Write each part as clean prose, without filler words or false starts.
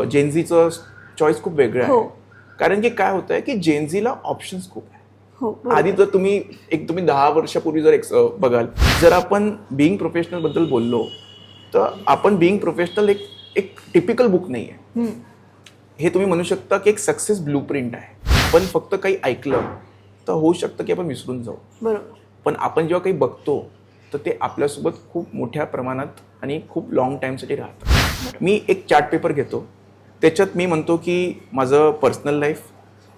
जेनझीचं choice खूप वेगळं हो. आहे. कारण की काय होतं आहे की जेनझीला ऑप्शन्स खूप आहे. हो आधी बरोबर. जर तुम्ही 10 वर्षापूर्वी जर बघाल, जर आपण बिईंग प्रोफेशनल बद्दल बोललो, तर आपण बिईंग प्रोफेशनल एक एक टिपिकल बुक नाही आहे. हे तुम्ही म्हणू शकता की एक सक्सेस ब्लूप्रिंट आहे. आपण फक्त काही ऐकलं तर होऊ शकतं की आपण विसरून जाऊ. बरोबर. पण आपण जेव्हा काही बघतो तर ते आपल्यासोबत खूप मोठ्या प्रमाणात आणि खूप लाँग टाईमसाठी राहतं. मी एक चार्ट पेपर घेतो. त्याच्यात मी म्हणतो की माझं पर्सनल लाईफ,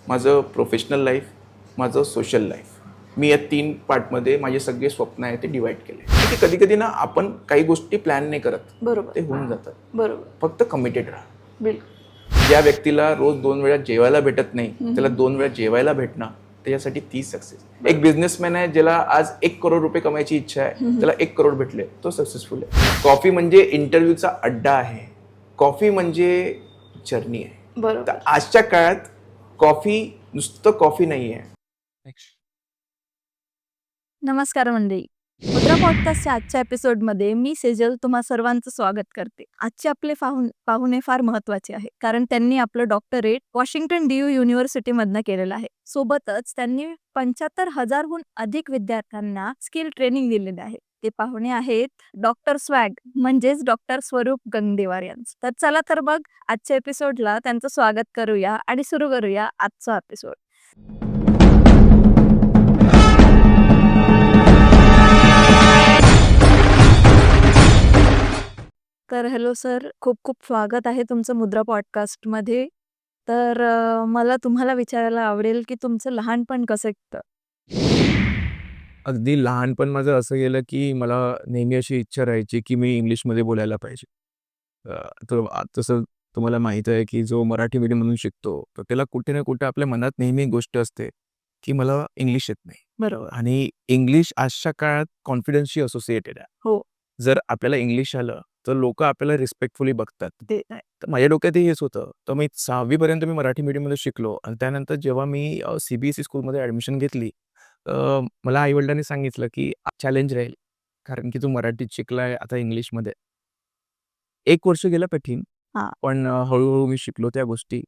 माझं प्रोफेशनल लाईफ, माझं सोशल लाईफ, मी या 3 पार्टमध्ये माझे सगळे स्वप्न आहेत ते डिवाईड केले. की कधी-कधी ना आपण काही गोष्टी प्लॅन नाही करत. बरोबर. ते होऊन जातात. बरोबर. फक्त कमिटेड राहा. बिलकुल. ज्या व्यक्तीला रोज 2 वेळा जेवायला भेटत नाही, त्याला 2 वेळा जेवायला भेटणं, त्याच्यासाठी ती सक्सेस. एक बिझनेसमॅन आहे ज्याला आज 1 करोड रुपये कमायची इच्छा आहे, त्याला 1 करोड भेटले, तो सक्सेसफुल आहे. कॉफी म्हणजे इंटरव्ह्यूचा अड्डा आहे. कॉफी म्हणजे जर्नी आहे. तर बरोबर. आजच्या काळात कॉफी नुसतं कॉफी नाही आहे. नमस्कार मंडळी. मुद्रा पॉडकास्टच्या आजच्या एपिसोडमध्ये मी सेजल तुम्हा सर्वांचं स्वागत करते. आजचे आपले पाहुणे फार महत्वाचे आहे, कारण त्यांनी आपलं डॉक्टरेट वॉशिंग्टन DU युनिव्हर्सिटीमधनं केलेलं आहे. सोबतच त्यांनी 75,000हून अधिक विद्यार्थ्यांना स्किल ट्रेनिंग दिलेले आहे. ते पाहुणे आहेत डॉक्टर स्वॅग, म्हणजेच डॉक्टर स्वरूप गंगदेवार यांचं. तर चला तर मग आजच्या एपिसोडला त्यांचं स्वागत करूया आणि सुरू करूया आजचा एपिसोड. तर हॅलो सर, खूप खूप स्वागत आहे तुमचं मुद्रा पॉडकास्टमध्ये. तर मला तुम्हाला विचारायला आवडेल की तुमचं लहानपण कसं होतं? अगदी लहानपण माझं असं गेलं, की मला नेहमी अशी इच्छा राहायची, की मी इंग्लिशमध्ये बोलायला पाहिजे. तसं तुम्हाला माहीत आहे, की जो मराठी मीडियममधून शिकतो, तर त्याला कुठे ना कुठे आपल्या मनात नेहमी एक गोष्ट असते, की मला इंग्लिश येत नाही. बरोबर. आणि इंग्लिश आजच्या काळात कॉन्फिडन्सशी असोसिएटेड आहे. हो. जर आपल्याला इंग्लिश आलं, तर लोकं आपल्याला रिस्पेक्टफुली बघतात. ते आहे. तर माझ्या डोक्यातही हेच होतं. तर मी 6वी पर्यंत मी मराठी मीडियममध्ये शिकलो आणि त्यानंतर जेव्हा मी CBSE स्कूलमध्ये ॲडमिशन घेतली, मला आई-वडिलांनी सांगितलं, की चॅलेंज राहील. कारण की तू मराठीत शिकलाय, आता इंग्लिशमध्ये. 1 वर्ष गेलं कठीण. हां. पण हळू मी शिकलो त्या गोष्टी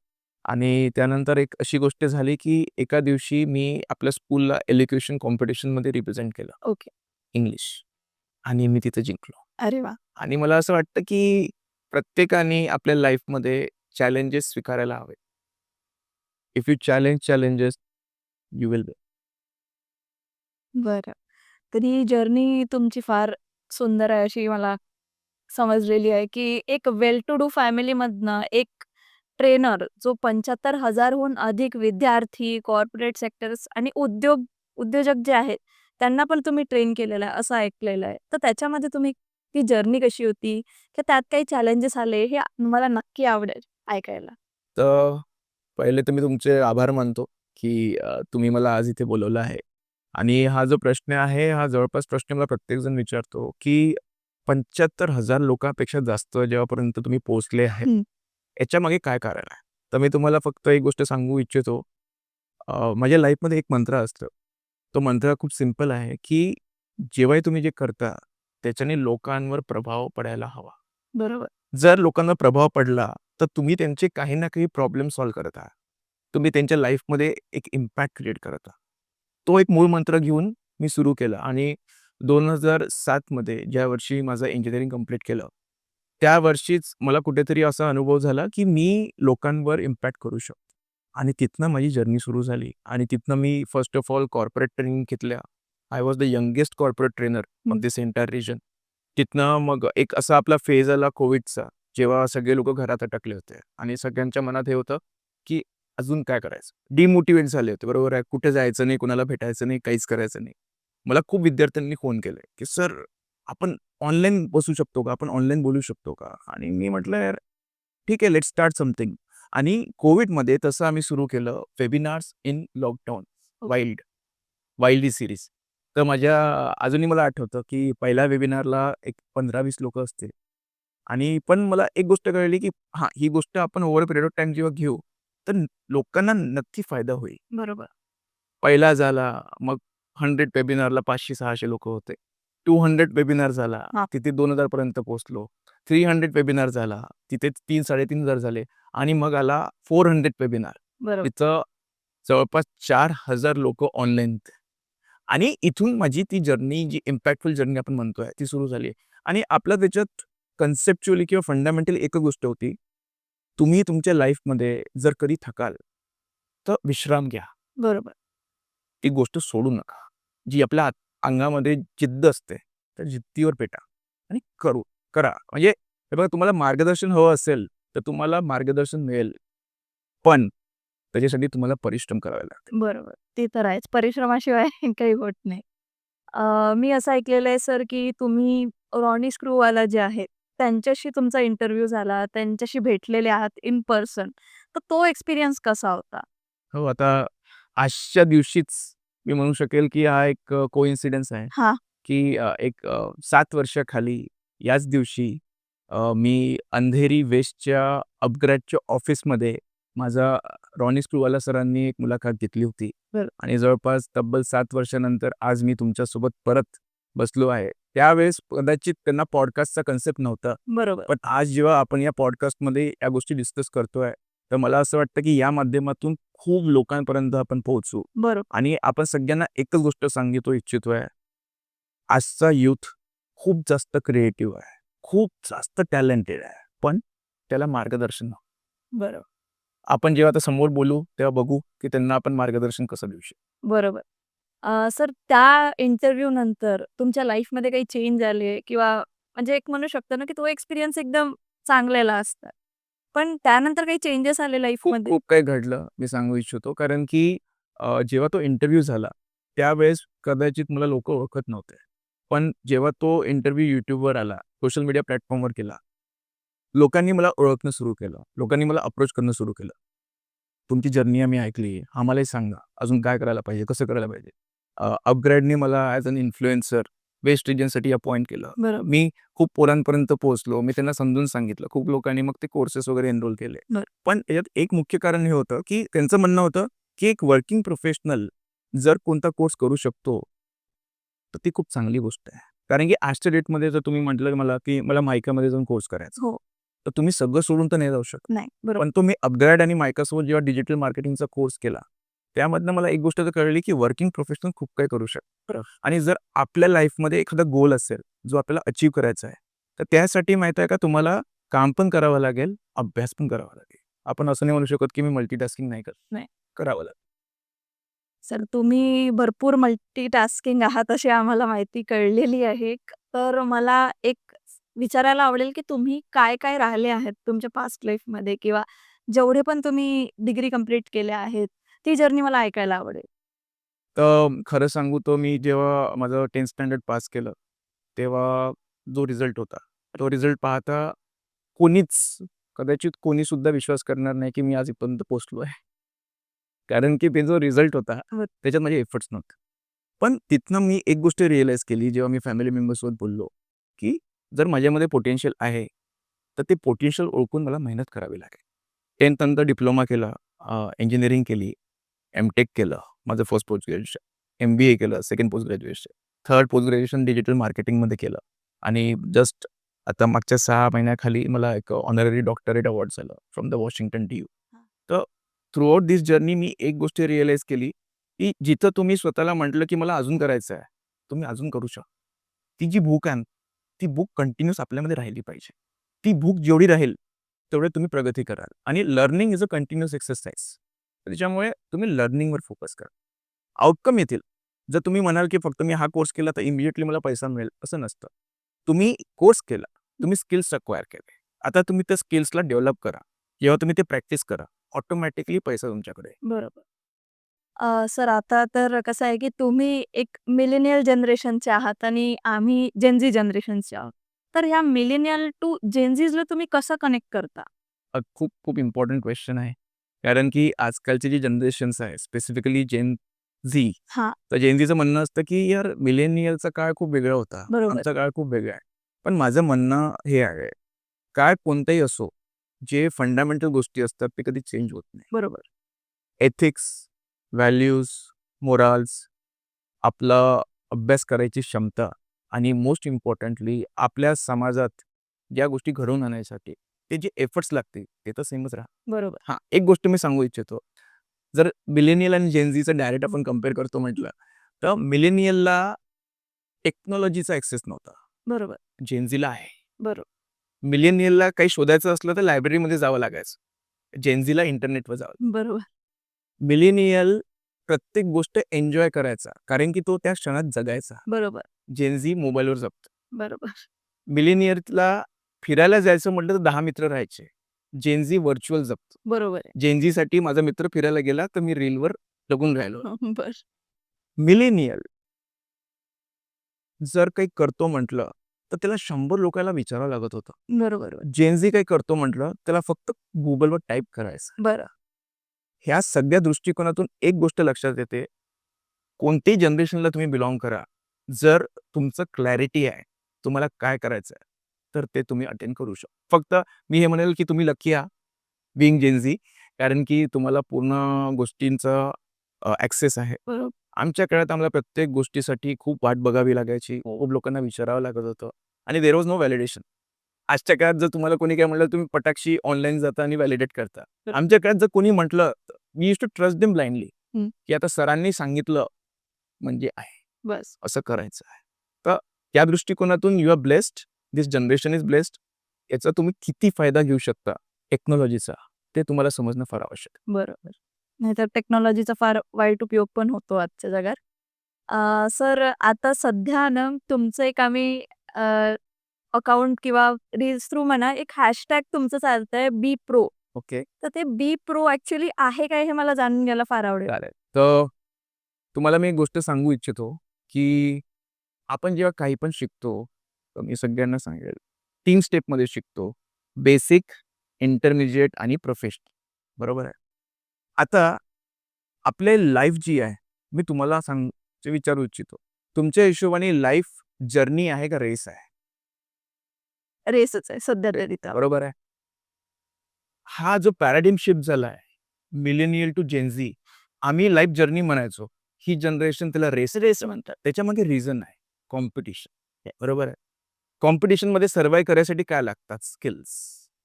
आणि त्यानंतर एक अशी गोष्ट झाली, की एका दिवशी मी आपल्या स्कूलला एलोक्युशन कॉम्पिटिशनमध्ये रिप्रेझेंट केलं, ओके. इंग्लिश. आणि मी तिथे जिंकलो. अरे वाह! आणि मला असं वाटतं, की प्रत्येकाने आपल्या लाईफमध्ये चॅलेंजेस स्वीकारायला हवे. If you challenges, you will win. बरं. तर ही जर्नी तुमची फार सुंदर आहे अशी मला समजलेली आहे, की एक वेल टू डू फॅमिलीमधनं एक ट्रेनर जो 75,000हून अधिक विद्यार्थी, कॉर्पोरेट सेक्टर्स आणि उद्योजक जे आहेत, त्यांना पण तुम्ही ट्रेन केलेलं आहे, असं ऐकलेलं आहे. तर त्याच्यामध्ये तुम्ही ती जर्नी कशी होती? की त्यात काही चॅलेंजेस आले? हे मला नक्की आवडेल ऐकायला. तर पहिले तर मी तुमचे आभार मानतो, की तुम्ही मला आज इथे बोलावलं आहे. आणि हा जो प्रश्न आहे, हा जवळपास प्रश्न मला प्रत्येकजण विचारतो, की 75,000 लोकांपेक्षा जास्त जेव्हापर्यंत तुम्ही पोहोचले आहेत, हं. याच्यामागे काय कारण आहे? तर मी तुम्हाला फक्त एक गोष्ट सांगू इच्छितो. माझ्या लाईफमध्ये एक मंत्र असतं. तो मंत्र खूप सिंपल आहे, की जेव्हाही तुम्ही जे करता, त्याच्याने लोकांवर प्रभाव पडायला हवा. बरोबर. जर लोकांना प्रभाव पडला, तर तुम्ही त्यांचे काही ना काही प्रॉब्लेम सॉल्व्ह करत आहात. तुम्ही त्यांच्या लाईफमध्ये एक इम्पॅक्ट क्रिएट करत आहात. तो एक मूळ मंत्र घेऊन मी सुरू केलं आणि 2007 मध्ये ज्या वर्षी माझं इंजिनिअरिंग कंप्लीट केलं, त्या वर्षीच मला कुठेतरी असा अनुभव झाला, की मी लोकांवर इम्पॅक्ट करू शकतो. आणि तिथनं माझी जर्नी सुरू झाली आणि तिथनं मी first of all corporate training घेतल्या. I was the youngest corporate trainer of this entire region. तिथनं मग एक असा आपला फेज आला कोविडचा, जेव्हा सगळे लोकं घरात अटकले होते आणि सगळ्यांच्या मनात हे होतं, की अजून काय करायचं? डिमोटिव्हेट झाले होते, बरोबर आहे. कुठे जायचं नाही, कुणाला भेटायचं नाही, काहीच करायचं नाही. मला खूप विद्यार्थ्यांनी फोन केले, की "सर, आपण ऑनलाईन बसू शकतो का? आपण ऑनलाईन बोलू शकतो का?" आणि मी म्हटलं, "यार, ठीक आहे, लेट्स स्टार्ट समथिंग." आणि कोविडमध्ये तसं आम्ही सुरू केलं webinars in lockdown, wild. Wild he series. तर माझ्या अजूनही मला आठवतं, की पहिल्या वेबिनारला एक 15-20 लोकं असतील आणि पण मला एक गोष्ट कळली, की हां, ही गोष्ट आपण over a period of time जेव्हा घेऊ, तर लोकांना नक्की फायदा होईल. बरोबर. पहिला झाला, मग 100 वेबिनारला 500-600 लोकं होते. 200 वेबिनार झाला, हां. तिथे 2000 पर्यंत पोहोचलो. 300 वेबिनार झाला, तिथे 3,000-3,500 झाले. आणि मग आला 400 वेबिनार. बरोबर. तिथं जवळपास 4,000 लोक ऑनलाईन. आणि इथून माझी ती जर्नी, जी इम्पॅक्टफुल जर्नी आपण म्हणतोय, ती सुरू झाली. आणि आपलं त्याच्यात कन्सेप्च्युअली किंवा फंडामेंटली एकच गोष्ट होती, तुम्ही तुमच्या लाईफमध्ये जर कधी थकाल, तर विश्राम घ्या. बरोबर. ती गोष्ट सोडू नका. जी आपल्या अंगामध्ये जिद्द असते, त्या जिद्दीवर पेटा आणि करा. म्हणजे हे बघा, तुम्हाला मार्गदर्शन हवं असेल, तर तुम्हाला मार्गदर्शन मिळेल. पण त्याच्यासाठी तुम्हाला परिश्रम करावे लागतील. बरोबर. ते तर आहेच. परिश्रमाशिवाय काही होत नाही. मी असं ऐकलेलं आहे सर, की तुम्ही रॉनी स्क्रूवाला जे आहेत, त्यांच्याशी तुमचा इंटरव्ह्यू झाला, त्यांच्याशी भेटलेले आहात इन पर्सन. तर तो एक्सपिरियन्स कसा होता? हो, आता आजच्या दिवशीच मी म्हणू शकेल, की हा एक कोइन्सिडन्स आहे, हां. की 7 वर्षाखाली याच दिवशी मी अंधेरी वेस्टच्या अपग्रेडच्या ऑफिसमध्ये माझा रॉनी स्क्रूवाला सरांनी एक मुलाखत घेतली होती. बरं. आणि जवळपास तब्बल 7 वर्षानंतर आज मी तुमच्यासोबत परत बसलो आहे. त्यावेळेस कदाचित त्यांना पॉडकास्टचा कन्सेप्ट नव्हता. बरोबर. पण आज जेव्हा आपण या पॉडकास्टमध्ये या गोष्टी डिस्कस करतोय, तर मला असं वाटतं, की या माध्यमातून खूप लोकांपर्यंत आपण पोहोचू. बरोबर. आणि आपण सगळ्यांना एकच गोष्ट सांगितू इच्छितोय, आजचा यूथ खूप जास्त क्रिएटिव्ह आहे, खूप जास्त टॅलेंटेड आहे, पण त्याला मार्गदर्शन नाही. बरोबर. आपण जेव्हा आता समोर बोलू, तेव्हा बघू, की त्यांना आपण मार्गदर्शन कसं देऊ शकतो. बरोबर. सर त्या इंटरव्ह्यू नंतर तुमच्या लाईफमध्ये काही चेंज आले किंवा म्हणजे एक म्हणू शकतो ना, की तो एक्सपिरियन्स एकदम चांगलेला असतात. पण त्यानंतर काही चेंजेस आले खूप लाईफमध्ये? खूप काही घडलं, मी सांगू इच्छितो. कारण की जेव्हा तो इंटरव्ह्यू झाला, त्यावेळेस कदाचित मला लोकं ओळखत नव्हते. पण जेव्हा तो इंटरव्ह्यू YouTubeवर आला, सोशल मीडिया प्लॅटफॉर्मवर केला, लोकांनी मला ओळखणं सुरू केलं. लोकांनी मला अप्रोच करणं सुरू केलं. तुमची जर्नी आम्ही ऐकली, आम्हालाही सांगा, अजून काय करायला पाहिजे, कसं करायला पाहिजे. अपग्रेडनी मला ॲज अन इन्फ्लुएन्सर वेस्ट रिजनसाठी अपॉइंट केलं. बरोबर. मी खूप पोरांपर्यंत पोहोचलो. मी त्यांना समजून सांगितलं. खूप लोकांनी मग ते कोर्सेस वगैरे एनरोल केले. बरं. पण याच्यात एक मुख्य कारण हे होतं, की त्यांचं म्हणणं होतं, की एक वर्किंग प्रोफेशनल जर कोणता कोर्स करू शकतो, तर ती खूप चांगली गोष्ट आहे. कारण की आजच्या डेटमध्ये जर तुम्ही म्हटलं मला, की मला मायकामध्ये जाऊन कोर्स करायचा, हो. तर तुम्ही सगळं सोडून तर नाही जाऊ शकत. नाही. बरोबर. पण तो मी अपग्रेड आणि मायकासोबत जेव्हा डिजिटल मार्केटिंगचा कोर्स केला, त्यामधनं मला एक गोष्ट तर कळली, की वर्किंग प्रोफेशनल खूप काही करू शकतो. आणि जर आपल्या लाईफमध्ये एखादा गोल असेल, जो आपल्याला अचीव्ह करायचा आहे, तर त्यासाठी माहीत आहे का तुम्हाला काम पण करावं लागेल, अभ्यास पण करावा लागेल. आपण असं नाही म्हणू शकत, की मी मल्टीटास्किंग नाही करत. नाही. करावं लागेल. सर तुम्ही भरपूर मल्टीटास्किंग आहात अशी आम्हाला माहिती कळलेली आहे. तर मला एक विचारायला आवडेल, की तुम्ही काय-काय राहिले आहेत तुमच्या पास्ट लाईफमध्ये किंवा जेवढे पण तुम्ही डिग्री कंप्लीट केल्या आहेत, ती जर्नी मला ऐकायला आवडेल. तर खरं सांगू तर मी जेव्हा माझं 10th स्टँडर्ड पास केलं, तेव्हा जो रिझल्ट होता, तो रिझल्ट पाहता कोणीच, कदाचित कोणीसुद्धा विश्वास करणार नाही, की मी आज इथपर्यंत पोहोचलो आहे. कारण की ते जो रिझल्ट होता, बरं. त्याच्यात माझे एफर्ट्स नव्हते. पण तिथनं मी एक गोष्ट रिअलाईज केली, जेव्हा मी फॅमिली मेंबर्ससोबत बोललो, की जर माझ्यामध्ये पोटेन्शियल आहे, तर ते पोटेन्शियल ओळखून मला मेहनत करावी लागेल. 10th नंतर डिप्लोमा केला, इंजिनिअरिंग केली, एम-टेक केलं, माझं फर्स्ट पोस्ट ग्रॅज्युएशन, एम-बी-ए केलं, second post graduation, third post graduation digital मार्केटिंगमध्ये केलं आणि जस्ट आता मागच्या 6 महिन्याखाली मला एक ऑनररी डॉक्टरेट अवॉर्ड झालं फ्रॉम द वॉशिंग्टन डी-यू. तर थ्रूआउट दिस जर्नी मी एक गोष्ट रिअलाईज केली, की जिथं तुम्ही स्वतःला म्हटलं, की मला अजून करायचं आहे, तुम्ही अजून करू शकता. ती जी भूक आहे ना, ती भूक कंटिन्यूअस आपल्यामध्ये राहिली पाहिजे. ती भूक जेवढी राहील, तेवढे तुम्ही प्रगती कराल आणि learning is a continuous exercise. त्याच्यामुळे तुम्ही लर्निंगवर फोकस करा. आउटकम येतील. जर तुम्ही म्हणाल, की फक्त मी हा कोर्स केला तर इमिडिएटली मला पैसा मिळेल, असं नसतं. तुम्ही कोर्स केला, तुम्ही स्किल्स अक्वायर केले. आता तुम्ही त्या स्किल्सला डेव्हलप करा. जेव्हा तुम्ही ते प्रॅक्टिस करा, ऑटोमॅटिकली पैसा तुमच्याकडे येईल. बरोबर. सर आता तर कसं आहे, की तुम्ही एक मिलेनियल जनरेशनचे आहात आणि आम्ही जेन झी जनरेशनचे आहोत. तर ह्या मिलेनियल टू जेन झीजला तुम्ही कसं कनेक्ट करता? खूप खूप इम्पॉर्टंट क्वेश्चन आहे. कारण की आजकालची जी जनरेशन्स आहे, स्पेसिफिकली जेन झी, हां. तर जेन झीचं म्हणणं असतं, की यार मिलेनियलचा काळ खूप वेगळा होता. बरोबर. आमचा काळ खूप वेगळा आहे. पण माझं म्हणणं हे आहे, काळ कोणताही असो, जे फंडामेंटल गोष्टी असतात ते कधी चेंज होत नाही. बरोबर. एथिक्स, व्हॅल्यूज, मोराल्स, आपला अभ्यास करायची क्षमता आणि मोस्ट इम्पॉर्टंटली आपल्या समाजात ज्या गोष्टी घडवून आणण्यासाठी ते जे एफर्ट्स लागतील ते तर सेमच राहा. बरोबर. हां, एक गोष्ट मी सांगू इच्छितो. जर मिलेनियल आणि जेनझीचं डायरेक्ट आपण कंपेअर करतो म्हटलं, तर मिलेनियलला टेक्नॉलॉजीचा ॲक्सेस नव्हता. बरोबर. जेनझीला आहे. बरोबर. मिलेनियलला काही शोधायचं असलं तर लायब्ररीमध्ये जावं लागायचं. जेनझीला इंटरनेटवर जावं. बरोबर. मिलेनियल प्रत्येक गोष्ट एन्जॉय करायचा, कारण की तो त्या क्षणात जगायचा. बरोबर. जेनझी मोबाईलवर जगतो. बरोबर. मिलेनियरला फिरायला जायचं म्हटलं तर 10 मित्र राहायचे. जेनझी व्हर्चुअल जगतो. बरोबर आहे. जेनझीसाठी माझा मित्र फिरायला गेला तर मी रीलवर जगून राहिलो. बरं. मिलेनियल जर काही करतो म्हटलं तर त्याला 100 लोकांना विचारावं लागत होतं. बरोबर. जेनझी काही करतो म्हटलं त्याला फक्त गुगलवर टाईप करायचं. बरं. ह्या सगळ्या दृष्टिकोनातून एक गोष्ट लक्षात येते, कोणत्याही जनरेशनला तुम्ही बिलॉंग करा, जर तुमचं क्लॅरिटी आहे, तुम्हाला काय करायचं आहे, तर ते तुम्ही अटेंड करू शकता. फक्त मी हे म्हणेल की तुम्ही लकी आहात बीइंग जेनझी, कारण की तुम्हाला पूर्ण गोष्टींचा ॲक्सेस आहे. बरोबर. आमच्या काळात आम्हाला प्रत्येक गोष्टीसाठी खूप वाट बघावी लागायची. खूप लोकांना विचारावं लागत होतं आणि देअर वॉज नो व्हॅलिडेशन. आजच्या काळात जर तुम्हाला कोणी काय म्हटलं, तुम्ही पटाक्षी ऑनलाईन जाता आणि व्हॅलिडेट करता. आमच्या काळात जर कोणी म्हटलं, we used to trust them blindly, हं. की आता सरांनी सांगितलं म्हणजे आहे, बस. असं करायचं आहे. तर त्या दृष्टिकोनातून you are blessed, this generation is blessed. याचा तुम्ही किती फायदा घेऊ शकता टेक्नॉलॉजीचा, ते तुम्हाला समजणं फार आवश्यक आहे. बरोबर. नाहीतर टेक्नॉलॉजीचा फार वाईट उपयोग पण होतो आजच्या जगात. सर आता सध्या ना तुमचं एक आम्ही अकाउंट किंवा रील्स थ्रू म्हणा एक हॅशटॅग तुमचं चालतंय बी प्रो. ओके, तर ते बी प्रो ॲक्चुअली आहे काय हे मला जाणून घ्यायला फार आवडेल. चालेल. तर तुम्हाला मी एक गोष्ट सांगू इच्छितो, की आपण जेव्हा काही पण शिकतो, तर मी सगळ्यांना सांगेल 3 स्टेपमध्ये शिकतो. बेसिक, इंटरमिजिएट आणि प्रोफेशनल. बरोबर आहे. आता आपली लाईफ जी आहे, मी तुम्हाला विचारू इच्छितो. तुमच्या हिशोबाने लाईफ जर्नी आहे का रेस आहे? रेसच आहे सध्या तरी तर. बरोबर आहे. हा जो पॅराडिम शिफ्ट झाला आहे, मिलेनियल टू जेनझी, आम्ही लाईफ जर्नी म्हणायचो. ही जनरेशन त्याला रेस रेस म्हणतात. त्याच्यामागे रिझन आहे कॉम्पिटिशन. बरोबर आहे. कॉम्पिटिशनमध्ये सर्व्हाइव्ह करायसाठी काय लागतात? स्किल्स.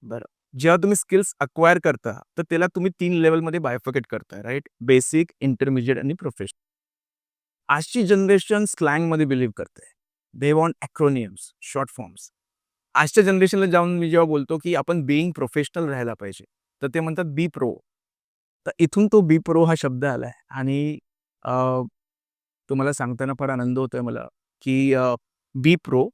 बरं. जेव्हा तुम्ही स्किल्स अक्वायर करता, तर त्याला तुम्ही 3 लेव्हलमध्ये बायफर्केट करताय, राईट? बेसिक, इंटरमिजिएट आणि प्रोफेशनल. आजची जनरेशन स्लँगमध्ये बिलीव्ह करते. They want acronyms, short forms. आजच्या जनरेशनला जाऊन मी जेव्हा बोलतो, की आपण बीइंग प्रोफेशनल राहायला पाहिजे, तर ते म्हणतात बी प्रो. तर इथून तो बी प्रो हा शब्द आलाय आणि अ, तुम्हाला सांगताना फार आनंद होतोय मला, की बी प्रो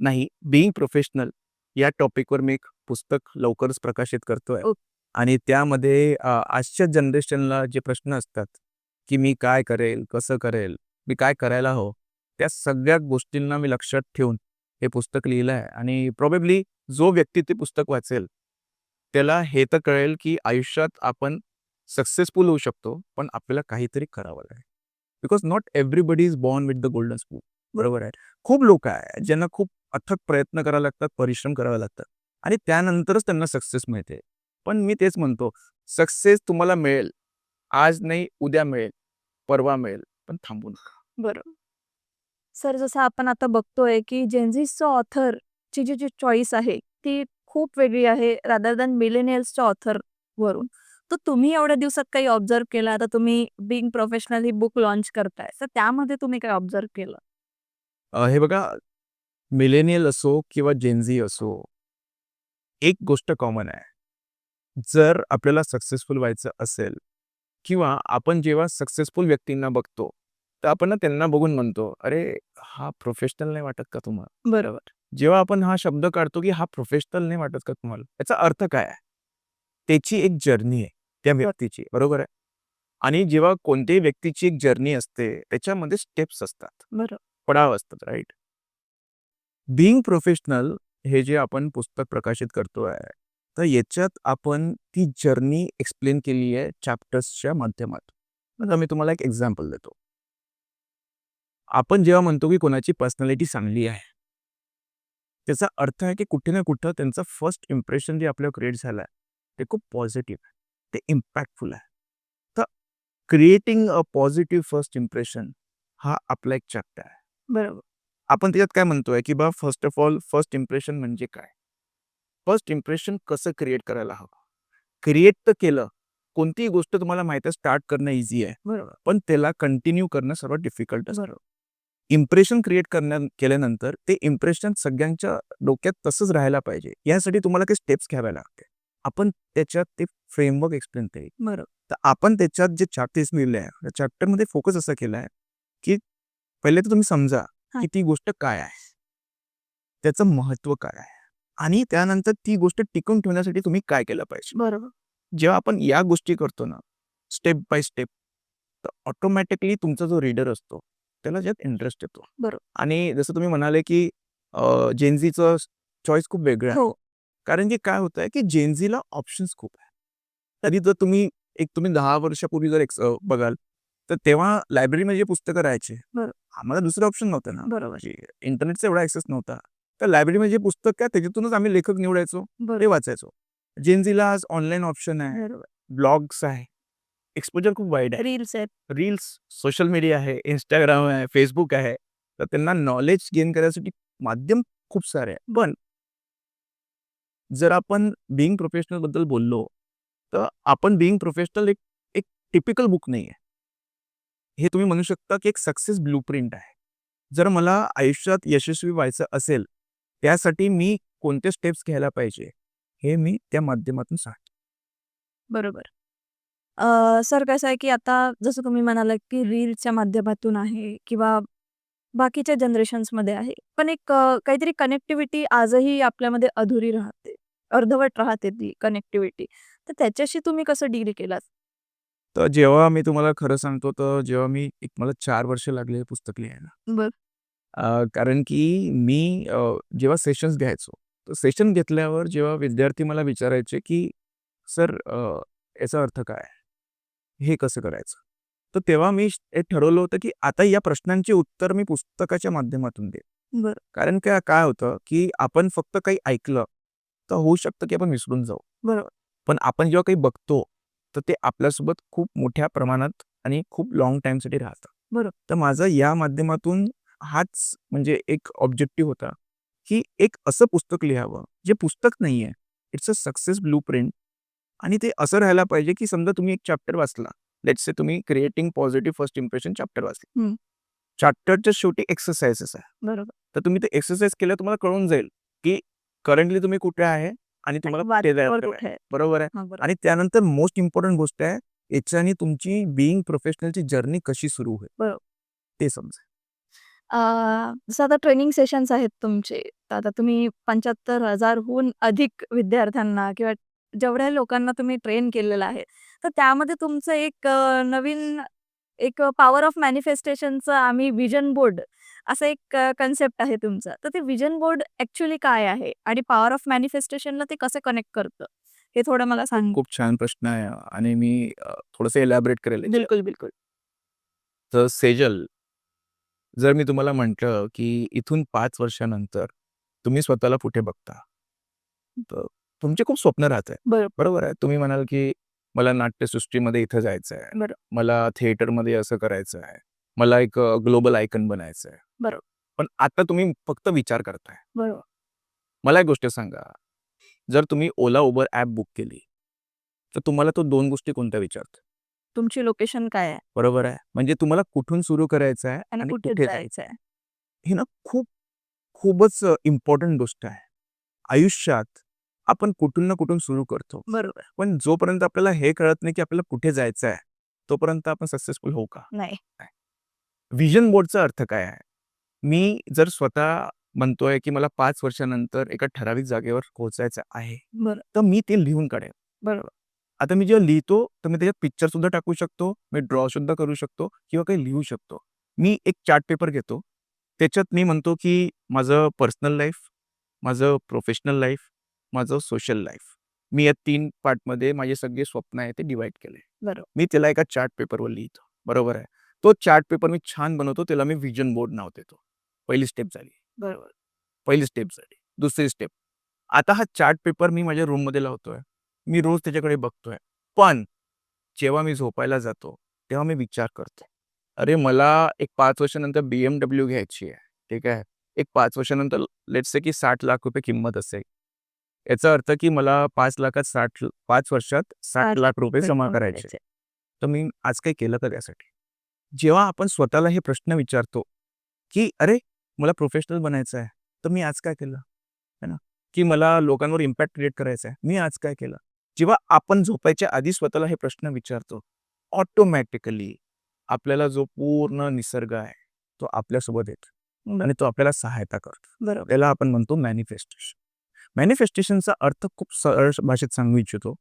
नाही, बीइंग प्रोफेशनल या टॉपिकवर मी एक पुस्तक लवकरच प्रकाशित करतोय. ओके. आणि त्यामध्ये आजच्या जनरेशनला जे प्रश्न असतात, की मी काय करेल, कसं करेल, मी काय करायला हवं, त्या सगळ्या गोष्टींना मी लक्षात ठेवून हे पुस्तक लिहिलं आहे. आणि प्रॉबेबली जो व्यक्ती ते पुस्तक वाचेल, त्याला हे तर कळेल, की आयुष्यात आपण सक्सेसफुल होऊ शकतो, पण आपल्याला काहीतरी करावं लागेल. Because not everybody is born with the golden spoon. बरोबर आहे. खूप लोक आहे ज्यांना खूप अथक प्रयत्न करावे लागतात, परिश्रम करावे लागतात आणि त्यानंतरच त्यांना सक्सेस मिळते. पण मी तेच म्हणतो, सक्सेस तुम्हाला मिळेल. आज नाही, उद्या मिळेल, परवा मिळेल, पण थांबू नका. बरोबर. सर जसं आपण आता बघतोय, की जेनझीजचं ऑथरची जी चॉईस आहे, ती खूप वेगळी आहे रादर दॅन मिलेनियल्सच्या ऑथरवरून. तर तुम्ही एवढ्या दिवसात काही ऑब्झर्व्ह केलं, आता तुम्ही बीइंग प्रोफेशनल ही बुक लॉन्च करताय, तर त्यामध्ये तुम्ही काय ऑब्झर्व्ह केलं? हे बघा, मिलेनियल असो किंवा जेनझी असो, एक गोष्ट कॉमन आहे. जर आपल्याला सक्सेसफुल व्हायचं असेल किंवा आपण जेव्हा सक्सेसफुल व्यक्तींना बघतो, तर आपण ना त्यांना बघून म्हणतो, "अरे, हा प्रोफेशनल नाही वाटत का तुम्हाला?" बरोबर. जेव्हा आपण हा शब्द काढतो, की हा प्रोफेशनल नाही वाटत का तुम्हाला? याचा अर्थ काय आहे? त्याची एक जर्नी आहे त्या व्यक्तीची, बरोबर आहे? आणि जेव्हा कोणत्याही व्यक्तीची एक जर्नी असते, त्याच्यामध्ये स्टेप्स असतात, बरोबर. पडाव असतात, राईट? बीइंग प्रोफेशनल हे जे आपण पुस्तक प्रकाशित करतोय, तर याच्यात आपण ती जर्नी एक्सप्लेन केली आहे चॅप्टर्सच्या माध्यमातून. आता मी तुम्हाला एक एक्झाम्पल देतो. आपण जेव्हा म्हणतो की कोणाची पर्सनॅलिटी चांगली आहे, त्याचा अर्थ आहे की कुठे ना कुठं त्यांचं फर्स्ट इम्प्रेशन जे आपल्यावर क्रिएट झालं आहे, ते खूप पॉझिटिव्ह आहे, ते इम्पॅक्टफुल आहे. तर creating a positive first impression हा आपला एक चॅप्टर आहे. बरोबर. आपण त्याच्यात काय म्हणतोय, की first of all first impression म्हणजे काय? फर्स्ट इम्प्रेशन कसं क्रिएट करायला हवं. क्रिएट तर केलं. कोणतीही गोष्ट तुम्हाला माहिती आहे स्टार्ट करणं इझी आहे. बरोबर. पण त्याला कंटिन्यू करणं सर्वात डिफिकल्ट असतं. बरोबर. इम्प्रेशन क्रिएट केल्यानंतर ते इम्प्रेशन सगळ्यांच्या डोक्यात तसंच राहायला पाहिजे. यासाठी तुम्हाला काही स्टेप्स घ्याव्या लागते. आपण त्याच्यात ते फ्रेमवर्क एक्सप्लेन केले. बरोबर. तर आपण त्याच्यात जे चॅप्टर्स लिहिले आहे, त्या चॅप्टरमध्ये फोकस असा केला आहे, की पहिले तर तुम्ही समजा हां. की ती गोष्ट काय आहे? त्याचं महत्त्व काय आहे? आणि त्यानंतर ती गोष्ट टिकवून ठेवण्यासाठी तुम्ही काय केलं पाहिजे? बरोबर. जेव्हा आपण या गोष्टी करतो ना, स्टेप बाय स्टेप, तर ऑटोमॅटिकली तुमचा जो रीडर असतो, त्याला ज्यात इंटरेस्ट येतो. बरोबर. आणि जसं तुम्ही म्हणाले, की जेन-झीचं चॉईस खूप वेगळं आहे. हो. कारण की काय होतंय, की जेन-झीला ऑप्शन्स खूप आहे. तरी जर तुम्ही 10 वर्षापूर्वी जर बघाल, तर तेव्हा लायब्ररीमध्ये जे पुस्तकं राहायचे, बरोबर. आम्हाला दुसरं ऑप्शन नव्हतं ना. बरोबर. इंटरनेटचा एवढा ॲक्सेस नव्हता. तर लायब्ररीमध्ये जे पुस्तक काय त्याच्यातूनच आम्ही लेखक निवडायचो, ते बरोबर. वाचायचो. जेन-झीला आज ऑनलाईन ऑप्शन आहे, बरोबर. ब्लॉग्स आहे, एक्सपोजर खूप वाईड आहे. रील्स आहेत. रील्स, सोशल मीडिया आहे, Instagram आहे, Facebook आहे. तर त्यांना नॉलेज गेन करण्यासाठी माध्यम खूप सारे आहे. पण जर आपण बीइंग प्रोफेशनलबद्दल बोललो, तर आपण बीइंग प्रोफेशनल एक एक टिपिकल बुक नाही आहे. हे तुम्ही म्हणू शकता, की एक सक्सेस ब्लूप्रिंट आहे. जर मला आयुष्यात यशस्वी व्हायचं असेल, त्यासाठी मी कोणते स्टेप्स घ्यायला पाहिजे, हे मी त्या माध्यमातून सांगतो. बरोबर. सर कसं आहे, की आता जसं तुम्ही म्हणालात, की रील्सच्या माध्यमातून आहे किंवा बाकीच्या जनरेशन्समध्ये आहे. पण एक काहीतरी कनेक्टिव्हिटी आजही आपल्यामध्ये अधुरी राहते. अर्धवट राहते ती कनेक्टिव्हिटी. तर त्याच्याशी तुम्ही कसं डील केलात? तर जेव्हा मी तुम्हाला खरं सांगतो, तर जेव्हा मला 4 वर्ष लागले हे पुस्तक लिहायला. बरं. कारण की मी जेव्हा सेशन्स घ्यायचो, तर सेशन घेतल्यावर जेव्हा विद्यार्थी मला विचारायचे, की "सर याचा अर्थ काय आहे? हे कसं करायचं?" तर तेव्हा मी एक ठरवलं होतं, की आता या प्रश्नांची उत्तर मी पुस्तकाच्या माध्यमातून देईन. बरं. कारण काय होतं, की आपण फक्त काही ऐकलं, तर होऊ शकतं, की आपण विसरून जाऊ. बरोबर. पण आपण जेव्हा काही बघतो, तर ते आपल्यासोबत खूप मोठ्या प्रमाणात आणि खूप लाँग टाईमसाठी राहतं. बरोबर. तर माझा या माध्यमातून हाच म्हणजे एक ऑब्जेक्टिव्ह होता, की एक असं पुस्तक लिहावं, जे पुस्तक नाहीये. इट्स अ सक्सेस ब्लूप्रिंट आणि ते असं राहायला पाहिजे, की समजा तुम्ही एक चॅप्टर वाचला. लेट्स से तुम्ही creating positive first impression chapter वाचला. हं. चॅप्टरच्या शेवटी एक्सरसाइजेस आहे. बरोबर. तर तुम्ही ते एक्सरसाइज केल्यावर तुम्हाला कळून जाईल, की करंटली तुम्ही कुठे आहे आणि तुम्हाला कुठे जायचं वाटवर आहे. कुठे आहे? बरोबर आहे. हां, बरोबर. आणि त्यानंतर मोस्ट इम्पोर्टंट गोष्ट आहे, याच्याने तुमची बीइंग प्रोफेशनलची जर्नी कशी सुरू होईल, बरोबर. ते समजेल. जसं आता ट्रेनिंग सेशन्स आहेत तुमचे. तर आता तुम्ही 75,000 हून अधिक विद्यार्थ्यांना किंवा जेवढ्या लोकांना तुम्ही ट्रेन केलेलं आहे. तर त्यामध्ये तुमचं एक नवीन एक पॉवर ऑफ मॅनिफेस्टेशनचं आम्ही व्हिजन बोर्ड असं एक कन्सेप्ट आहे तुमचा. तर ते व्हिजन बोर्ड ॲक्चुअली काय आहे? आणि पॉवर ऑफ मॅनिफेस्टेशनला ते कसं कनेक्ट करतं? हे थोडं मला सांगा. खूप छान प्रश्न आहे आणि मी थोडंसं एलॅबोरेट करेल याच्यावर. बिलकुल, बिलकुल. तर सेजल, जर मी तुम्हाला म्हटलं, की इथून 5 वर्षानंतर तुम्ही स्वतःला कुठे बघता? तर तुमचे खूप स्वप्न राहत आहे. बरोबर. बरोबर आहे. तुम्ही म्हणाल, की मला नाट्यसृष्टीमध्ये इथं जायचं आहे. बरोबर. मला थिएटरमध्ये असं करायचं आहे. मला एक ग्लोबल आयकॉन बनायचं आहे. बरोबर. पण आता तुम्ही फक्त विचार करताय. बरोबर. मला एक गोष्ट सांगा, जर तुम्ही ओला, उबर ॲप बुक केली, तर तुम्हाला तो 2 गोष्टी कोणत्या विचारतो? तुमची लोकेशन काय आहे? बरोबर आहे. म्हणजे तुम्हाला कुठून सुरू करायचं आहे आणि आणि कुठे कुठे जायचं जायचं आहे? ही ना खूपच इम्पोर्टंट गोष्ट आहे. आयुष्यात आपण कुठून ना कुठून सुरू करतो. बरोबर. पण जोपर्यंत आपल्याला हे कळत नाही, की आपल्याला कुठे जायचं आहे, तोपर्यंत आपण सक्सेसफुल होऊ का? नाही. नाही. व्हिजन बोर्डचा अर्थ काय आहे? मी जर स्वतः म्हणतोय, की मला 5 वर्षानंतर एका ठराविक जागेवर पोहोचायचं आहे, बरं. तर मी ते लिहून काढेन. बरोबर. आता मी जेव्हा लिहितो, तर मी त्याच्यात पिक्चर सुद्धा टाकू शकतो, मी ड्रॉ सुद्धा करू शकतो किंवा काही लिहू शकतो. मी एक चार्ट पेपर घेतो. त्याच्यात मी म्हणतो, की माझं पर्सनल लाईफ, माझं प्रोफेशनल लाईफ, माझं सोशल लाईफ. मी या 3 पार्टमध्ये माझे सगळे स्वप्न आहे ते डिव्हाईड केले. बरोबर. मी त्याला एका चार्ट पेपरवर लिहितो. बरोबर आहे. तो चार्ट पेपर मी छान बनवतो. त्याला मी व्हिजन बोर्ड नाव देतो. पहिली स्टेप झाली. बरोबर. पहिली स्टेप झाली. दुसरी स्टेप. आता हा चार्ट पेपर मी माझ्या रूममध्ये लावतोय. मी रोज त्याच्याकडे बघतोय. पण जेव्हा मी झोपायला जातो, तेव्हा मी विचार करतो. अरे, मला एक 5 वर्षानंतर BMW घ्यायची आहे. ठीक आहे. एक 5 वर्षानंतर लेट्स से की ₹60,00,000 किंमत असेल. याचा अर्थ की मला 5 वर्षात 60 लाख रुपये जमा जमा करायचे. करायचे. तर मी आज काही केलं का त्यासाठी? जेव्हा आपण स्वतःला हे प्रश्न विचारतो, की "अरे, मला प्रोफेशनल बनायचं आहे, तर मी आज काय केलं?" है ना? की मला लोकांवर इम्पॅक्ट क्रिएट करायचा आहे, मी आज काय केलं? जेव्हा आपण झोपायच्या आधी स्वतःला हे प्रश्न विचारतो, ऑटोमॅटिकली आपल्याला जो पूर्ण निसर्ग आहे, तो आपल्यासोबत येतो आणि तो आपल्याला सहायता करतो. बरोबर. त्याला आपण म्हणतो मॅनिफेस्टेशन. मॅनिफेस्टेशनचा अर्थ खूप सरळ भाषेत सांगू इच्छितो.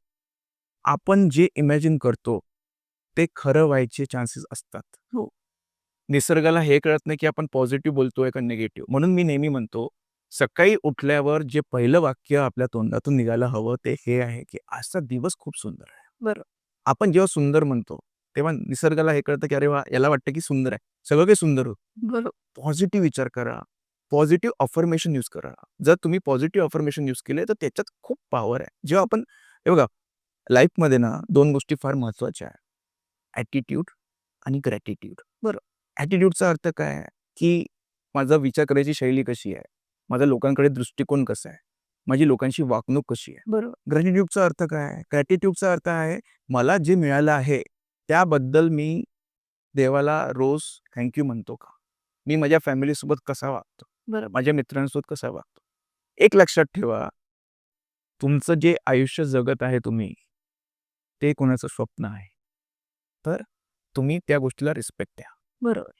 आपण जे इमॅजिन करतो, ते खरं व्हायचे चान्सेस असतात. हो. निसर्गाला हे कळत नाही, की आपण पॉझिटिव्ह बोलतोय का निगेटिव्ह. म्हणून मी नेहमी म्हणतो, सकाळी उठल्यावर जे पहिलं वाक्य आपल्या तोंडातून निघायला हवं, ते हे आहे, की आजचा दिवस खूप सुंदर आहे. बरोबर. आपण जेव्हा सुंदर म्हणतो, तेव्हा निसर्गाला हे कळतं, की अरे वाह! याला वाटतं, की सुंदर आहे. सगळं काही सुंदर होतं. बरोबर. पॉझिटिव्ह विचार करा. पॉझिटिव्ह अफर्मेशन यूज करा. जर तुम्ही पॉझिटिव्ह अफर्मेशन यूज केले, तर त्याच्यात खूप पॉवर आहे. जेव्हा आपण हे बघा, लाईफमध्ये ना 2 गोष्टी फार महत्त्वाच्या आहेत. ॲटिट्यूड आणि ग्रॅटिट्यूड. बरोबर. ॲटिट्यूडचा अर्थ काय आहे, की माझा विचार करायची शैली कशी आहे? माझा लोकांकडे दृष्टिकोन कसा आहे? माझी लोकांशी वागणूक कशी आहे? बरोबर. ग्रॅटिट्यूडचा अर्थ काय आहे? ग्रॅटिट्यूडचा अर्थ आहे, मला जे मिळालं आहे, त्याबद्दल मी देवाला रोज थँक यू म्हणतो का? मी माझ्या फॅमिलीसोबत कसा वागतो? बरोबर. माझ्या मित्रांसोबत कसा वागतो? एक लक्षात ठेवा, तुमचं जे आयुष्य जगत आहे तुम्ही, ते कोणाचं स्वप्न आहे. तर तुम्ही त्या गोष्टीला रिस्पेक्ट द्या. बरोबर.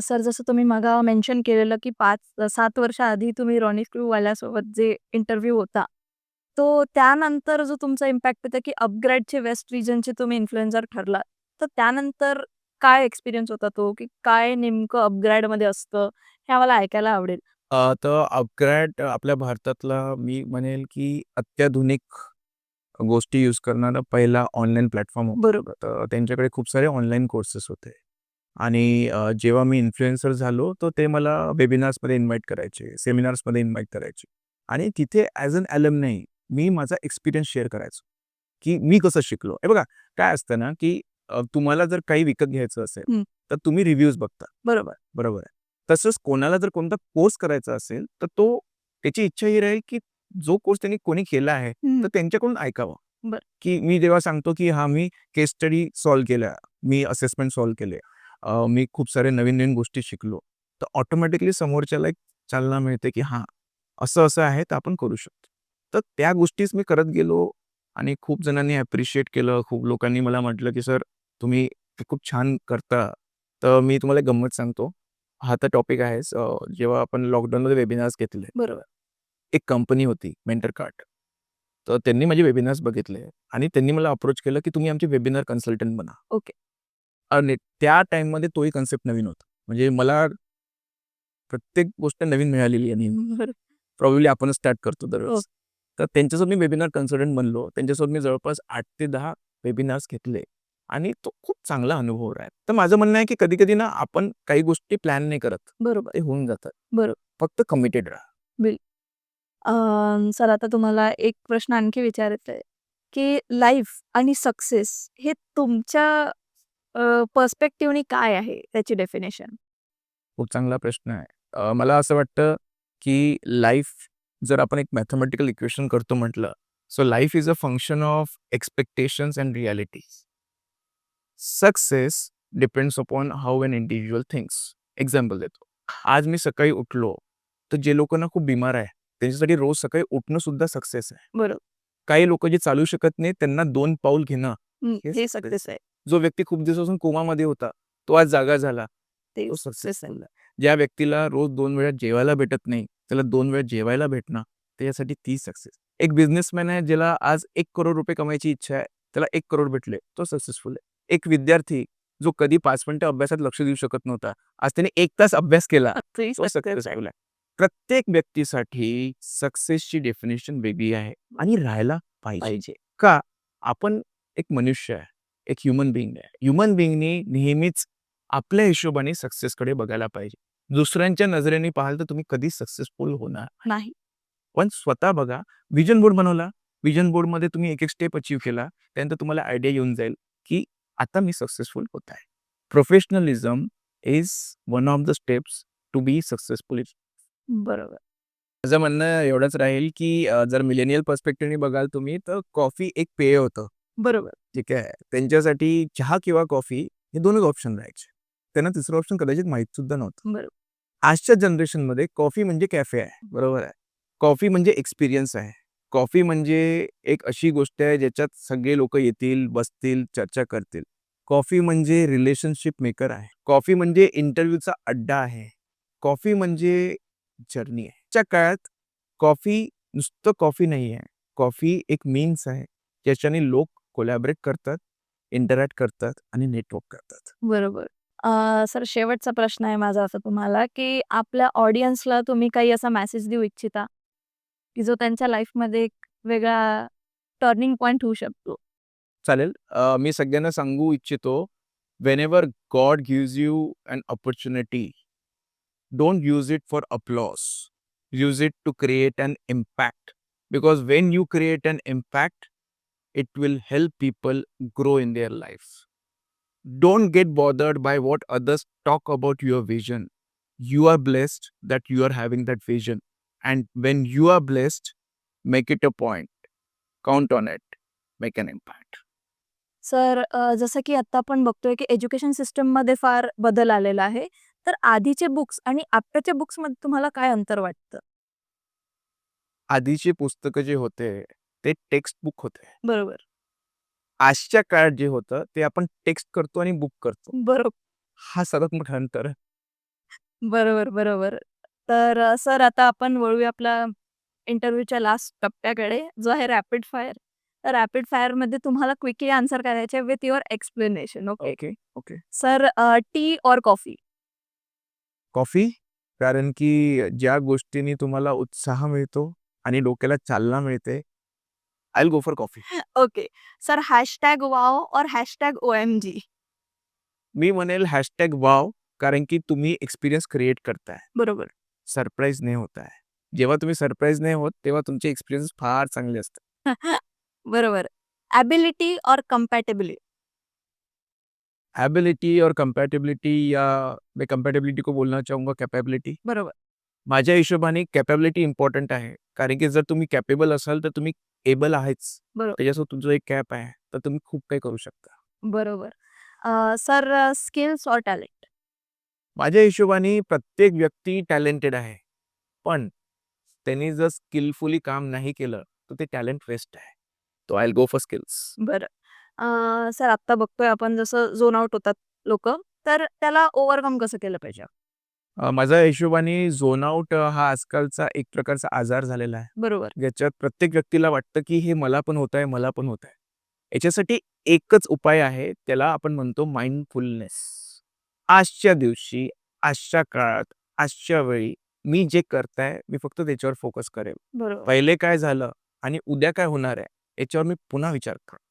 सर जसं तुम्ही मागा मेन्शन केलेलं, की 5-7 वर्षाआधी तुम्ही रॉनी स्क्रूवाल्यासोबत जे इंटरव्ह्यू होता, तो त्यानंतर जो तुमचा इम्पॅक्ट होता, की अपग्रेडचे वेस्ट रिजनचे तुम्ही इन्फ्लुएन्सर ठरलात. तर त्यानंतर काय एक्सपिरियन्स होता तो, की काय नेमकं अपग्रेडमध्ये असतं? हे आम्हाला ऐकायला आवडेल. तर अपग्रेड आपल्या भारतातला मी म्हणेल, की अत्याधुनिक गोष्टी यूज करणारा पहिला ऑनलाईन प्लॅटफॉर्म होता. बरोबर. तर त्यांच्याकडे खूप सारे ऑनलाईन कोर्सेस होते आणि जेव्हा मी इन्फ्लुएन्सर झालो, तर ते मला वेबिनार्समध्ये इन्व्हाईट करायचे, सेमिनार्समध्ये इन्व्हाईट करायचे आणि तिथे ॲज अन ॲलमनी मी माझा एक्सपिरियन्स शेअर करायचो, की मी कसं शिकलो. हे बघा, काय असतं ना, की तुम्हाला जर काही विकत घ्यायचं असेल, हं. तर तुम्ही रिव्ह्यूज बघता. बरोबर. बरोबर आहे. तसंच कोणाला जर कोणता कोर्स करायचा असेल, तर त्याची इच्छा ही राहील, की जो कोर्स त्यांनी कोणी केला आहे, हं. तर त्यांच्याकडून ऐकावं. बरं. की मी जेव्हा सांगतो, की हां, मी केस स्टडी सॉल्व्ह केला, मी असेसमेंट सॉल्व्ह केले, मी खूप सारे नवीन-नवीन गोष्टी शिकलो, तर ऑटोमॅटिकली समोरच्याला एक चालना मिळते, की हां, असं-असं आहे, तर आपण करू शकतो. तर त्या गोष्टीच मी करत गेलो आणि खूप जणांनी ॲप्रिशिएट केलं. खूप लोकांनी मला म्हटलं, की "सर, तुम्ही हे खूप छान करता." तर मी तुम्हाला एक गंमत सांगतो. हा तर टॉपिक आहेच. जेव्हा आपण लॉकडाऊनमध्ये वेबिनार्स घेतले, बरोबर. एक कंपनी होती मेंटरकार्ट. तर त्यांनी माझे वेबिनार्स बघितले आणि त्यांनी मला अप्रोच केलं, की तुम्ही आमचे वेबिनार कन्सल्टंट बना. ओके. आणि त्या टाईममध्ये तोही कन्सेप्ट नवीन होता. म्हणजे मला प्रत्येक गोष्ट नवीन मिळालेली आहे नेहमी. बरं. प्रॉबॅबली आपणच स्टार्ट करतो हो. दरवेळेस. तर त्यांच्यासोबत मी वेबिनार कन्सल्टंट बनलो. त्यांच्यासोबत मी जवळपास 8 ते 10 वेबिनार्स घेतले आणि तो खूप चांगला अनुभव आहे. तर माझं म्हणणं आहे, की कधी-कधी ना आपण काही गोष्टी प्लॅन नाही करत. बरोबर. ते होऊन जातात. बरोबर. फक्त कमिटेड राहा. सर आता तुम्हाला एक प्रश्न आणखी विचारायचा आहे, की लाईफ आणि सक्सेस हे तुमच्या पर्स्पेक्टिव्हनी काय आहे त्याची डेफिनेशन? खूप चांगला प्रश्न आहे. मला असं वाटतं, की लाईफ जर आपण एक मॅथेमॅटिकल इक्वेशन करतो म्हटलं, so life is a function of expectations and realities. Success depends upon how an individual thinks. Example देतो. आज मी सकाळी उठलो, तर जे लोकं ना खूप बिमार आहे, त्यांच्यासाठी रोज सकाळी उठणं सुद्धा सक्सेस आहे. बरोबर. काही लोकं जे चालू शकत नाही, त्यांना 2 पाऊल घेणं हे हे सक्सेस. सक्सेस आहे. जो व्यक्ती खूप दिवसापासून कोमामध्ये होता, तो आज जागा झाला, ते तो सक्सेस आहे. सक्सेसफुल आहे. ज्या व्यक्तीला रोज 2 वेळा जेवायला भेटत नाही, त्याला 2 वेळा जेवायला भेटणं, त्याच्यासाठी ती सक्सेस. एक बिझनेसमॅन आहे, ज्याला आज ₹1,00,00,000 कमवायची इच्छा आहे, त्याला 1,00,00,000 भेटले, तो सक्सेसफुल आहे. एक विद्यार्थी जो कधी 5 मिनिटं अभ्यासात लक्ष देऊ शकत नव्हता, आज त्याने 1 तास अभ्यास केला, ते तो सक्सेस आहे. सक्सेसफुल आहे. प्रत्येक व्यक्तीसाठी सक्सेसची डेफिनेशन वेगळी आहे आणि राहायला पाहिजे. का? आपण एक मनुष्य आहे, एक ह्युमन बीइंग आहे. ह्युमन बीइंगनी नेहमीच आपल्या हिशोबाने सक्सेसकडे बघायला पाहिजे. दुसऱ्यांच्या नजरेने पाहाल तर तुम्ही कधीच सक्सेसफुल होणार नाही. नाही. पण स्वतः बघा, व्हिजन बोर्ड बनवला. व्हिजन बोर्डमध्ये तुम्ही एक-एक स्टेप अचीव्ह केला. त्यानंतर तुम्हाला आयडिया येऊन जाईल, की आता मी सक्सेसफुल होत आहे. Professionalism is one of the steps to be successful. बरोबर. माझं म्हणणं एवढंच राहील, की जर मिलेनियल पर्स्पेक्टिव्हने बघाल तुम्ही, तर कॉफी एक पेय होतं. बरोबर. ठीक आहे. त्यांच्यासाठी चहा किंवा कॉफी हे 2च ऑप्शन राहायचे. त्यांना तिसरं ऑप्शन कदाचित माहीत सुद्धा नव्हतं. बरोबर. आजच्या जनरेशनमध्ये कॉफी म्हणजे कॅफे आहे. बरोबर आहे. कॉफी म्हणजे एक्सपिरियन्स आहे. कॉफी म्हणजे एक अशी गोष्ट आहे ज्याच्यात सगळे लोकं येतील, बसतील, चर्चा करतील. कॉफी म्हणजे रिलेशनशिप मेकर आहे. कॉफी म्हणजे इंटरव्ह्यूचा अड्डा आहे. कॉफी म्हणजे जर्नी आहे. आजच्या काळात कॉफी नुसतं कॉफी नाही आहे. कॉफी एक मीन्स आहे, ज्याच्याने लोक कोलॅबरेट करतात, इंटरॅक्ट करतात आणि नेटवर्क करतात. बरोबर. सर शेवटचा प्रश्न आहे माझा असा तुम्हाला, की आपल्या ऑडियन्सला तुम्ही काही असा मेसेज देऊ इच्छिता, की जो त्यांच्या लाईफमध्ये एक वेगळा टर्निंग पॉइंट होऊ शकतो? चालेल. मी सगळ्यांना सांगू इच्छितो, whenever God gives you an opportunity, don't use it for applause. Use it to create an impact. Because when you create an impact, it will help people grow in their life. Don't get bothered by what others talk about your vision. You are blessed that you are having that vision. And when you are blessed, make it a point. Count on it. Make an impact. Sir जसं की आता आपण बघतोय, की education सिस्टममध्ये फार बदल आलेला आहे. तर आधीचे बुक्स आणि आत्ताच्या बुक्समध्ये तुम्हाला काय अंतर वाटतं? आधीचे पुस्तकं जे होते, ते टेक्स्ट बुक होते. बरोबर. आजच्या काळात जे होतं, ते आपण टेक्स्ट करतो आणि बुक करतो. बरोबर. हा सर्वात मोठा अंतर आहे. बरोबर, बरोबर. तर सर आता आपण वळूया आपला इंटरव्ह्यूच्या लास्ट टप्प्याकडे, जो आहे रॅपिड फायर. तर रॅपिड फायरमध्ये तुम्हाला क्विकली आन्सर करायचे with your explanation. Okay. Okay, okay. Sir T और कॉफी? कॉफी, कारण की ज्या गोष्टींनी तुम्हाला उत्साह मिळतो आणि डोक्याला चालना मिळते, I will go for coffee. Okay. Sir hashtag wow और हॅशटॅग ओएमजी? मी म्हणेल हॅशटॅग वॉव, कारण की तुम्ही एक्सपिरियन्स क्रिएट करताय. बरोबर. सरप्राईज नाही होत आहे. जेव्हा तुम्ही सरप्राईज नाही होत, तेव्हा तुमचे एक्सपिरियन्स फार चांगले असतात. बरोबर. एबिलिटी और कंपॅटिबिलिटी? एबिलिटी और कंपैटिबिलिटी, या मैं कंपैटिबिलिटी को बोलना चाहूँगा कैपेबिलिटी. बरोबर. माझ्या हिशोबाने कॅपॅबिलिटी इम्पॉर्टंट आहे. कारण की जर तुम्ही कॅपेबल असाल, तर तुम्ही एबल आहेच. बरोबर. त्याच्यासोबत तुमचं एक कॅप आहे, तर तुम्ही खूप काही करू शकता. बरोबर. सर स्किल्स और टॅलेंट? माझ्या हिशोबाने प्रत्येक व्यक्ती टॅलेंटेड आहे. पण त्यांनी जर स्किलफुली काम नाही केलं, तर ते टॅलेंट वेस्ट आहे. तो I will go for skills. बरं. सर आत्ता बघतोय आपण जसं झोन आउट होतात लोकं, तर त्याला ओव्हरकम कसं केलं पाहिजे? माझ्या हिशोबाने झोन आउट हा आजकालचा एक प्रकारचा आजार झालेला आहे. बरोबर. ज्याच्यात प्रत्येक व्यक्तीला वाटतं, की हे मला पण होतंय, मला पण होतंय. याच्यासाठी एकच उपाय आहे, त्याला आपण म्हणतो माइंडफुलनेस. आजच्या दिवशी, आजच्या काळात, आजच्या वेळी मी जे करताय, मी फक्त त्याच्यावर फोकस करेल. बरोबर. पहिले काय झालं आणि उद्या काय होणार आहे, याच्यावर मी पुन्हा विचार करेन.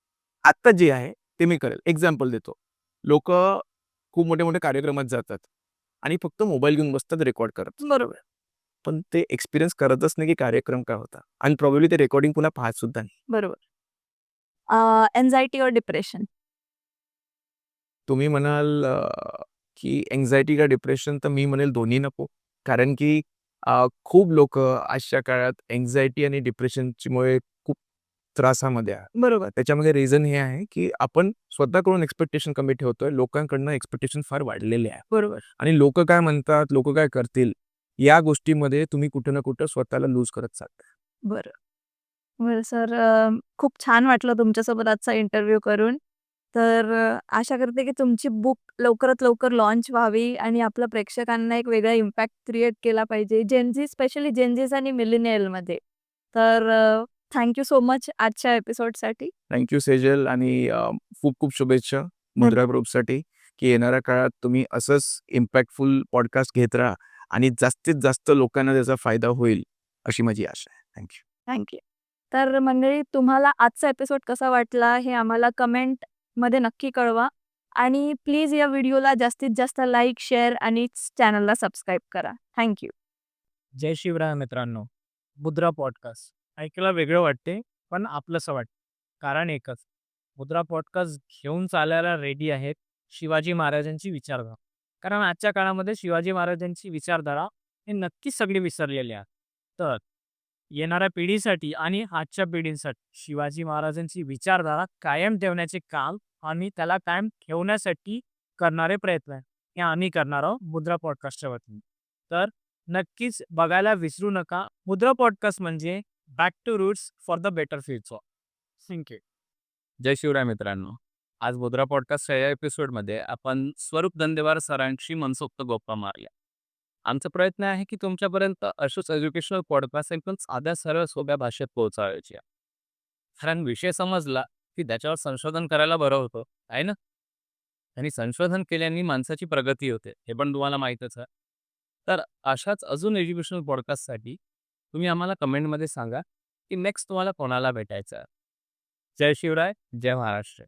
आत्ता जे आहे ते मी करेल. एक्झाम्पल देतो. लोकं खूप मोठे-मोठे कार्यक्रमात जातात आणि फक्त मोबाईल घेऊन बसतात, रेकॉर्ड करत. बरोबर. पण ते एक्सपिरियन्स करतच नाही, की कार्यक्रम काय होता आणि प्रोबॅबली ते रेकॉर्डिंग पुन्हा पाहत सुद्धा नाही. बरोबर. और डिप्रेशन? तुम्ही म्हणाल की अँक्झायटी का डिप्रेशन, तर मी म्हणेल दोन्ही नको. कारण की खूप लोकं आजच्या काळात अँक्झायटी आणि डिप्रेशनमुळे खूप त्रासामध्ये आहे. बरोबर. त्याच्यामध्ये रिझन हे आहे, की आपण स्वतःकडून एक्स्पेक्टेशन कमी ठेवतोय. लोकांकडनं एक्स्पेक्टेशन फार वाढलेले आहे. बरोबर. आणि लोकं काय म्हणतात, लोकं काय करतील, या गोष्टीमध्ये तुम्ही कुठं ना कुठं स्वतःला लूज करत चालताय. बरं. बरं सर खूप छान वाटलं तुमच्यासोबत आजचा इंटरव्ह्यू करून. तर आशा करते की तुमची बुक लवकरात लवकर लॉन्च व्हावी आणि आपल्या प्रेक्षकांना एक वेगळा इम्पॅक्ट क्रिएट केला पाहिजे. स्पेशली जेनझीज आणि मिलेनियलमध्ये. तर थँक यू सो मच आजच्या एपिसोडसाठी. थँक सेजल, आणि खूप खूप शुभेच्छा मुद्रा ग्रुपसाठी, की येणाऱ्या काळात तुम्ही असंच इम्पॅक्टफुल पॉडकास्ट घेत राहा आणि जास्तीत जास्त लोकांना त्याचा फायदा होईल, अशी माझी आशा आहे. थँक तर मंडळी तुम्हाला आजचा एपिसोड कसा वाटला हे आम्हाला कमेंटमध्ये नक्की कळवा आणि प्लीज या व्हिडिओला जास्तीत जास्त लाईक, शेअर आणि चॅनलला सबस्क्राईब करा. थँक जय शिवराय मित्रांनो. मुद्रा पॉडकास्ट ऐकायला वेगळं वाटते, पण आपलंसं वाटतं. कारण एकच, मुद्रा पॉडकास्ट घेऊन चालायला रेडी आहेत शिवाजी महाराजांची विचारधारा. कारण आजच्या काळामध्ये शिवाजी महाराजांची विचारधारा हे नक्कीच सगळे विसरलेले आहेत. तर येणाऱ्या पिढीसाठी आणि आजच्या पिढींसाठी शिवाजी महाराजांची विचारधारा कायम ठेवण्याचे काम आणि त्याला कायम ठेवण्यासाठी करणारे प्रयत्न हे आम्ही करणार आहोत मुद्रा पॉडकास्टच्या वतीने. तर नक्कीच बघायला विसरू नका. मुद्रा पॉडकास्ट म्हणजे back to roots for the better future. Thank you. जय शिवराय मित्रांनो. आज मुद्रा पॉडकास्टच्या या एपिसोडमध्ये आपण स्वरूप दंदेवार सरांशी मनसोक्त गप्पा मारल्या. आमचा प्रयत्न आहे की तुमच्यापर्यंत अशाच एज्युकेशनल पॉडकास्ट एकदम साध्या सरळ सोप्या भाषेत पोहोचावायची. कारण विषय समजला की त्याच्यावर संशोधन करायला बरं होतं, आहे ना? आणि संशोधन केल्याने माणसाची प्रगती होते, हे पण तुम्हाला माहीतच आहे. तर अशाच अजून एज्युकेशनल पॉडकास्टसाठी तुम्ही आम्हाला कमेंटमध्ये सांगा की नेक्स्ट तुम्हाला कोणाला भेटायचं आहे. जय शिवराय, जय महाराष्ट्र.